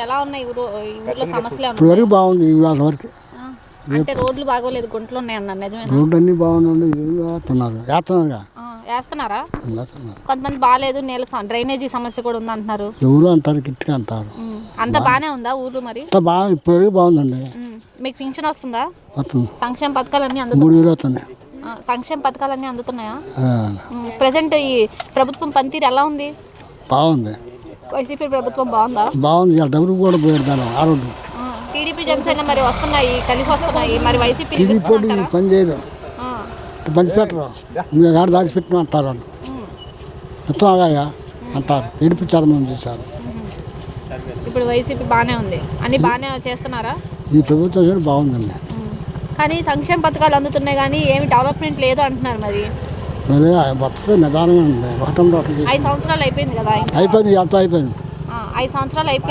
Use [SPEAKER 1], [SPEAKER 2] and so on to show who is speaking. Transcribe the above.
[SPEAKER 1] ఎలా ఉన్నాయి ఈ ఊర్లో సమస్యలు
[SPEAKER 2] ఇప్పుడు వరకు బాగుంది ఇవాళ వరకు.
[SPEAKER 1] అంటే రోడ్లు బాగోలేదు, గుంటలు ఉన్నాయి అన్నారు, నిజమే?
[SPEAKER 2] రోడ్డు అన్నీ బాగుందండి, వేస్తున్నారుగా.
[SPEAKER 1] వేస్తున్నారా? కొంతమంది బాగాలేదు, నీళ్ళ డ్రైనేజీ సమస్య కూడా ఉంది అంటున్నారు.
[SPEAKER 2] ఎవరు అంటారు, గిట్టిగా అంటారు.
[SPEAKER 1] అంత బాగానే ఉందా ఊర్లు? మరి
[SPEAKER 2] బాగా ఇప్పుడు వరకు బాగుందండి.
[SPEAKER 1] మీకు పింఛన్ వస్తుందా?
[SPEAKER 2] వస్తుంది.
[SPEAKER 1] సంక్షేమ పథకాలన్నీ
[SPEAKER 2] 3,000 వస్తున్నాయి.
[SPEAKER 1] సంక్షేమ పథకాలన్నీ అందుతున్నాయా? ప్రజెంట్ ఈ ప్రభుత్వం పనితీరు ఎలా ఉంది?
[SPEAKER 2] బాగుంది.
[SPEAKER 1] వైసీపీ ప్రభుత్వం బాగుందా?
[SPEAKER 2] బాగుంది. డబ్బులు కూడా పోయారు ఆ రోడ్డు.
[SPEAKER 1] టీడీపీ జనసేన మరి వస్తున్నాయి, కలిసి వస్తున్నాయి. మరి వైసీపీ
[SPEAKER 2] పని చేయదు, పని పెట్టరు. మీరు ఆడ దాచిపెట్టిన అంటారు వాళ్ళు. మొత్తం ఆగాయా అంటారు, ఏడిపించారు మనం చూసారు.
[SPEAKER 1] ఇప్పుడు వైసీపీ బాగానే ఉంది, అన్ని బాగానే చేస్తున్నారా?
[SPEAKER 2] ఈ ప్రభుత్వం బాగుందండి.
[SPEAKER 1] కానీ సంక్షేమ పథకాలు అందుతున్నాయి కానీ ఏమి డెవలప్మెంట్ లేదు అంటున్నారు. మరి
[SPEAKER 2] బతుకు నిదానంగా ఉంది.
[SPEAKER 1] 5 సంవత్సరాలు అయిపోయింది కదా?
[SPEAKER 2] అయిపోయింది, ఎంత అయిపోయింది.
[SPEAKER 1] 5 సంవత్సరాలు అయిపోయింది.